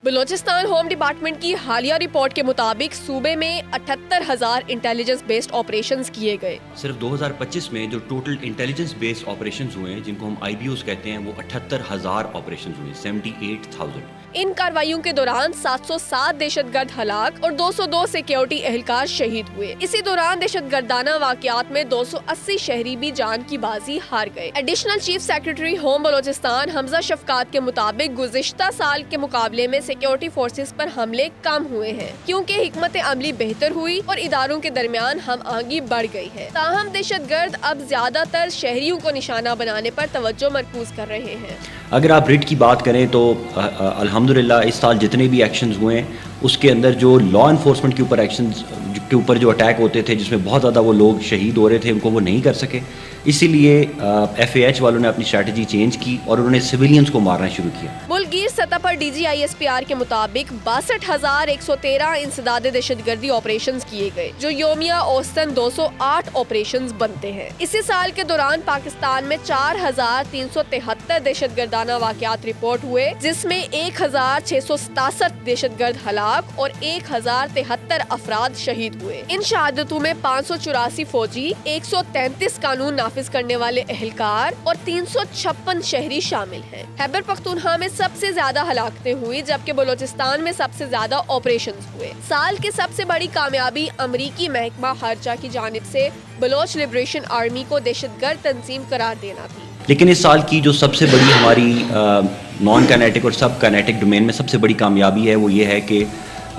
Balochistan home department کی حالیہ report کے مطابق صوبے میں 78,000 انٹیلیجنس بیسڈ آپریشنز کیے گئے. صرف 2025 میں جو ٹوٹل انٹیلیجنس بیسڈ آپریشنز ہوئے ہیں، جن کو ہم IBOs کہتے ہیں، وہ 78,000 آپریشنز ہوئے، 78,000. ان کارروائیوں کے دوران 707 دہشت گرد ہلاک اور 202 سیکیورٹی اہلکار شہید ہوئے. اسی دوران دہشت گردانہ واقعات میں 280 شہری بھی جان کی بازی ہار گئے. Additional chief secretary home Balochistan Hamza Shafqat کے مطابق گزشتہ سال کے مقابلے میں سیکیورٹی فورسز پر حملے کم ہوئے ہیں، کیونکہ حکمت عملی بہتر ہوئی اور اداروں کے درمیان ہم آہنگی بڑھ گئی ہے. تاہم دہشت گرد اب زیادہ تر شہریوں کو نشانہ بنانے پر توجہ مرکوز کر رہے ہیں. اگر آپ ریٹ کی بات کریں تو الحمدللہ اس سال جتنے بھی ایکشنز ہوئے ہیں، اس کے اندر جو لا انفورسمنٹ کے اوپر ایکشنز کے اوپر جو اٹیک ہوتے تھے، جس میں بہت زیادہ وہ لوگ شہید ہو رہے تھے، ان کو وہ نہیں کر سکے. اسی لیے FAH والوں نے اپنی اسٹریٹجی چینج کی اور انہوں نے سویلینز کو مارنا شروع کیا. ملک گیر سطح پر DG ISPR کے مطابق 62,113 انسداد دہشت گردی آپریشنز کیے گئے، جو یومیہ اوسطاً 208 آپریشنز بنتے ہیں. اسی سال کے دوران پاکستان میں 4,373 دہشت گردانہ واقعات رپورٹ ہوئے، جس میں 1,667 دہشت گرد ہلاک اور 1,073 افراد شہید ہوئے. ان شہادتوں میں 584 فوجی، 133 قانون نافذ کرنے والے اہلکار اور 356 شہری شامل ہیں. خیبر پختونخوا میں سب سے زیادہ ہلاکتیں ہوئی، جبکہ بلوچستان میں سب سے زیادہ آپریشنز ہوئے. سال کی سب سے بڑی کامیابی امریکی محکمہ خارجہ کی جانب سے بلوچ لبریشن آرمی کو دہشت گرد تنظیم قرار دینا تھی. لیکن اس سال کی جو سب سے بڑی ہماری نان کائنیٹک اور سب کائنیٹک ڈومین میں سب سے بڑی کامیابی ہے، وہ یہ ہے کہ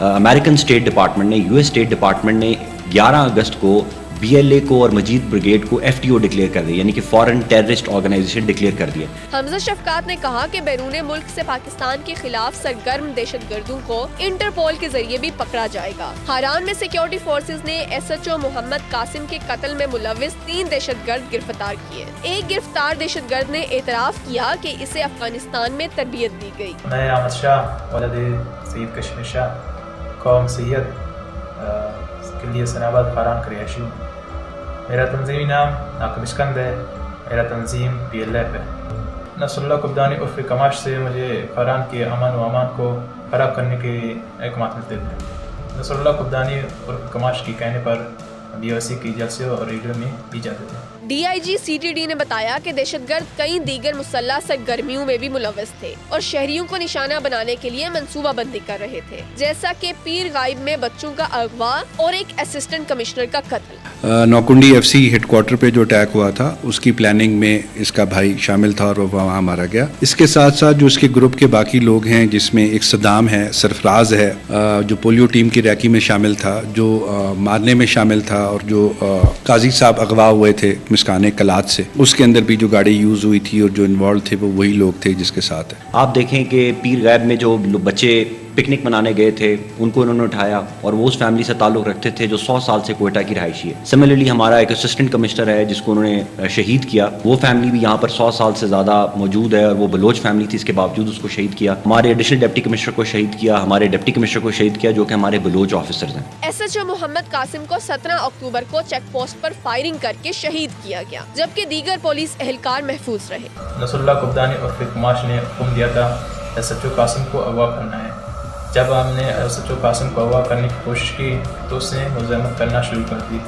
امریکن اسٹیٹ ڈپارٹمنٹ نے، US اسٹیٹ ڈپارٹمنٹ نے 11 اگست کو BLA کو اور مجید بریگیڈ کو FTO ڈکلیئر کر دیا، یعنی کہ فورن ٹیررسٹ آرگنائزیشن ڈکلیئر کر دیا. حمزہ شفقات نے کہا کہ بیرون ملک سے پاکستان کے خلاف سرگرم دہشت گردوں کو انٹرپول کے ذریعے بھی پکڑا جائے گا. حران میں سیکیورٹی فورسز نے SHO محمد قاسم کے قتل میں ملوث 3 دہشت گرد گرفتار کیے. ایک گرفتار دہشت گرد نے اعتراف کیا کہ اسے افغانستان میں تربیت دی گئی. میں احمد شاہ ولد سید کشمیر شاہ قوم سید کلیہ سناباد خاران کا رہائشی ہوں. میرا تنظیمی نام ناقب اسکند ہے. میرا تنظیم PLF ہے. نصر اللہ قبدانی عرف کماش سے مجھے خاران کے امن و امان کو خراب کرنے کے احکامات ملتے تھے. نصر اللہ قبدانی عرف کماش کے کہنے پر BOC کی جلسے اور ریڈیو میں دی جاتے تھے. DIG CTD نے بتایا کہ دہشت گرد کئی دیگر مسلح سرگرمیوں میں بھی ملوث تھے اور شہریوں کو نشانہ بنانے کے لیے منصوبہ بندی کر رہے تھے، جیسا کہ پیر غائب میں بچوں کا اغوا اور ایک اسسٹنٹ کمشنر کا قتل. نوکنڈی FC ہیڈ کوارٹر پہ جو اٹیک ہوا تھا، اس کی پلاننگ میں اس کا بھائی شامل تھا اور وہ وہاں مارا گیا. اس کے ساتھ ساتھ جو اس کے گروپ کے باقی لوگ ہیں، جس میں ایک صدام ہے، سرفراز ہے جو پولیو ٹیم کی ریکی میں شامل تھا، جو مارنے میں شامل تھا، اور جو قاضی صاحب اغوا ہوئے تھے مسکانے کلات سے، اس کے اندر بھی جو گاڑی یوز ہوئی تھی اور جو انوالو تھے وہ وہی لوگ تھے جس کے ساتھ ہے. آپ دیکھیں کہ پیر غیب میں جو بچے پکنک منانے گئے تھے، ان کو انہوں نے اٹھایا اور وہ اس فیملی سے تعلق رکھتے تھے جو 100 سال سے کوئٹہ کی رہائشی ہے. سملرلی ہمارا ایک اسسٹنٹ کمشنر ہے جس کو انہوں نے شہید کیا، وہ فیملی بھی یہاں پر 100 سال سے زیادہ موجود ہے اور وہ بلوچ فیملی تھی، اس کے باوجود اس کو شہید کیا. ہمارے ایڈیشنل ڈپٹی کمشنر کو شہید کیا، ہمارے ڈپٹی کمشنر کو شہید کیا، جو کہ ہمارے بلوچ آفیسرز ہیں. SHO محمد قاسم کو 17 اکتوبر کو چیک پوسٹ پر فائرنگ کر کے شہید کیا گیا، جبکہ دیگر پولیس اہلکار محفوظ رہے. نصر اللہ قبدانی عرف کماش نے حکم دیا تھا SHO قاسم کو اغوا کرنا ہے. جب ہم نے SHO قاسم کو اغوا کرنے کی کوشش کی تو اس نے مزاحمت کرنا شروع کر دی،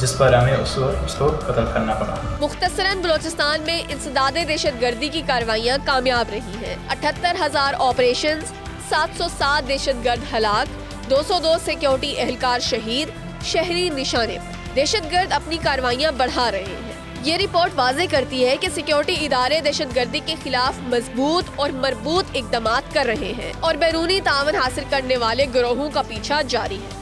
جس پر ہمیں اس کو قتل کرنا پڑا. مختصراً بلوچستان میں انسداد دہشت گردی کی کارروائیاں کامیاب رہی ہیں. 78,000 آپریشنز، 707 دہشت گرد ہلاک، 202 سیکیورٹی اہلکار شہید، شہری نشانے پر. دہشت گرد اپنی کارروائیاں بڑھا رہے ہیں. یہ رپورٹ واضح کرتی ہے کہ سیکیورٹی ادارے دہشت گردی کے خلاف مضبوط اور مربوط اقدامات کر رہے ہیں اور بیرونی تعاون حاصل کرنے والے گروہوں کا پیچھا جاری ہے.